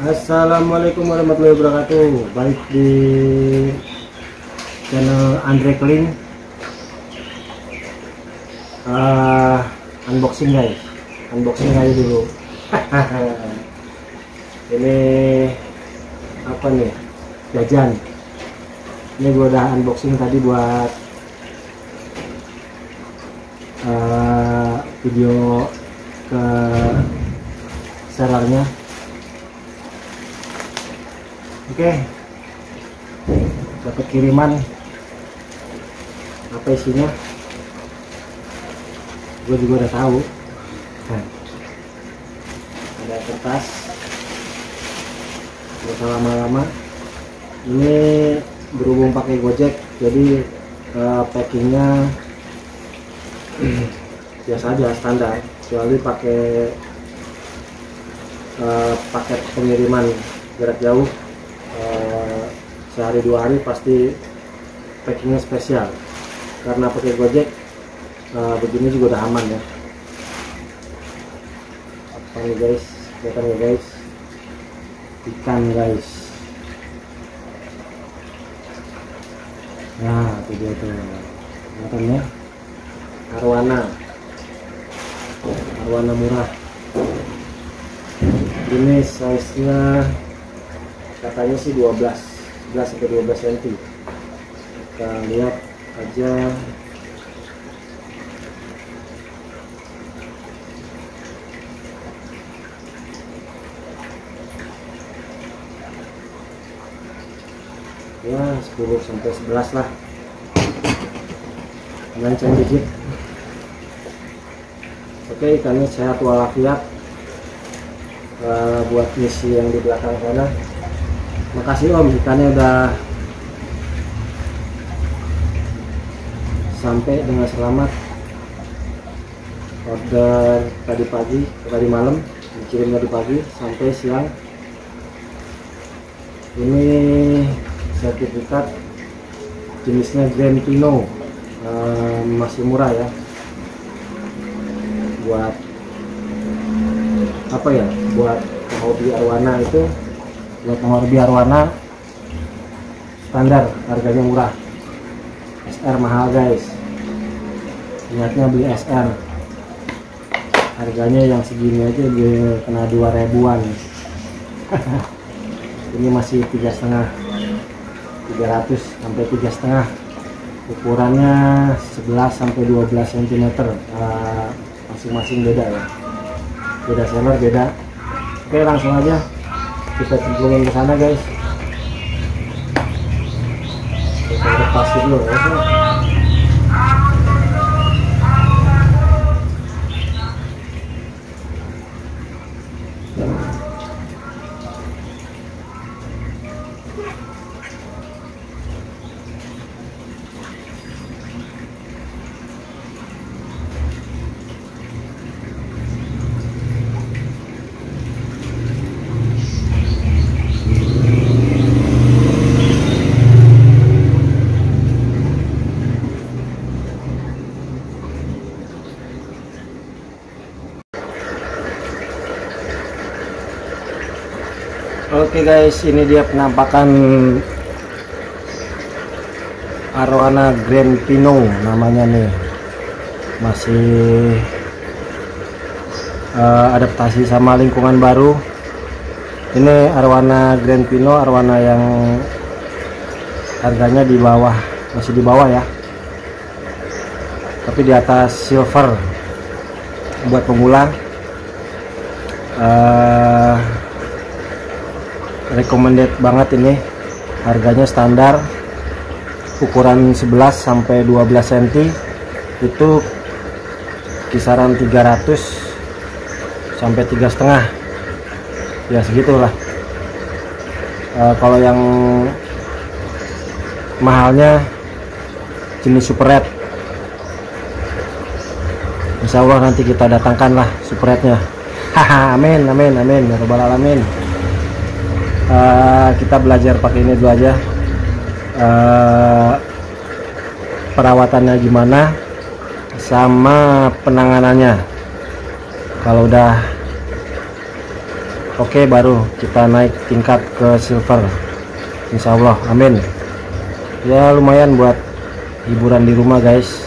Assalamualaikum warahmatullahi wabarakatuh. Balik di channel Andre Kling. Unboxing guys, unboxing aja dulu. Ini apa nih, jajan. Ini gua udah unboxing tadi buat video ke sellernya. Oke, dapat kiriman. Apa isinya? Gue juga udah tahu. Ada kertas. Gak usah lama-lama. Ini berhubung pakai Gojek, jadi packingnya biasa aja, standar. Kecuali pakai paket pengiriman jarak jauh. Sehari 2 hari pasti packingnya spesial. Karena pakai Gojek, begini juga udah aman ya. Apa nih guys, kelihatan ya guys, ikan guys. Nah itu dia tuh, kelihatan ya, arwana murah. Ini size nya katanya sih 11 sampai 12 cm. Kita lihat aja. Ya 10 sampai 11 lah, lancang dikit. Oke, ikannya sehat walafiat. Buat misi yang di belakang sana, makasih om, ikannya udah sampai dengan selamat. Order tadi malam, dikirim tadi pagi sampai siang. Ini sertifikat jenisnya Grand Pino, masih murah ya. Buat apa ya, buat hobi arwana itu, buat hobi arwana standar, harganya murah. SR mahal guys, niatnya beli SR, harganya yang segini aja dia kena 2 ribuan. Ini masih 3,5, 300 sampai 3,5, ukurannya 11 sampai 12 cm. Masing-masing beda ya, beda seller beda. Oke, langsung aja kita cemplungin ke sana guys. Kita lepas dulu ya. Oke guys, ini dia penampakan arwana Grand Pino namanya nih. Masih adaptasi sama lingkungan baru. Ini arwana Grand Pino, arwana yang harganya di bawah, masih di bawah ya, tapi di atas silver. Buat pemula recommended banget ini. Harganya standar, ukuran 11 sampai 12 cm itu kisaran 300 sampai 3,5 ya, segitulah. Kalau yang mahalnya jenis Super Red, insya Allah nanti kita datangkan lah Super Red-nya. Haha, amin amin amin ya rabbal alamin. Kita belajar pakai ini dulu aja, perawatannya gimana sama penanganannya. Kalau udah oke, baru kita naik tingkat ke silver, insya Allah, amin. Ya lumayan buat hiburan di rumah guys.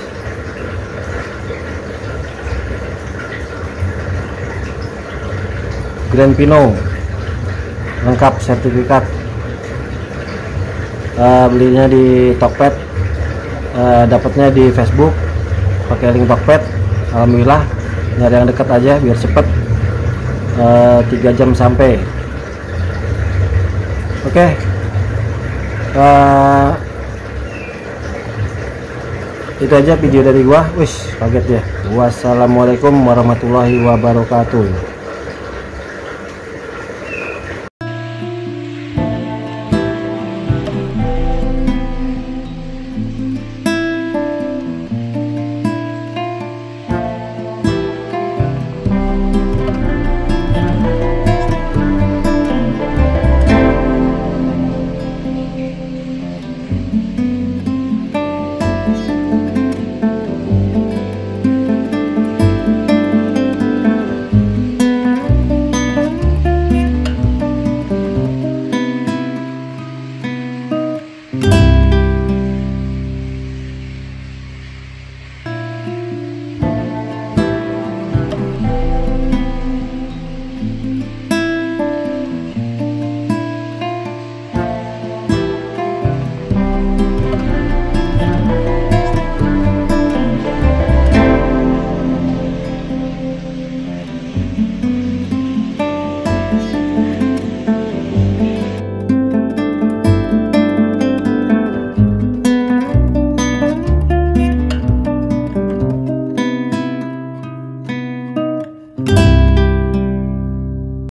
Grand Pino lengkap sertifikat. Belinya di Tokped, dapatnya di Facebook pakai link Tokped. Alhamdulillah, nyari yang dekat aja biar cepet, 3 jam sampai. Oke. Itu aja video dari gua. Wis, kaget ya. Wassalamualaikum warahmatullahi wabarakatuh.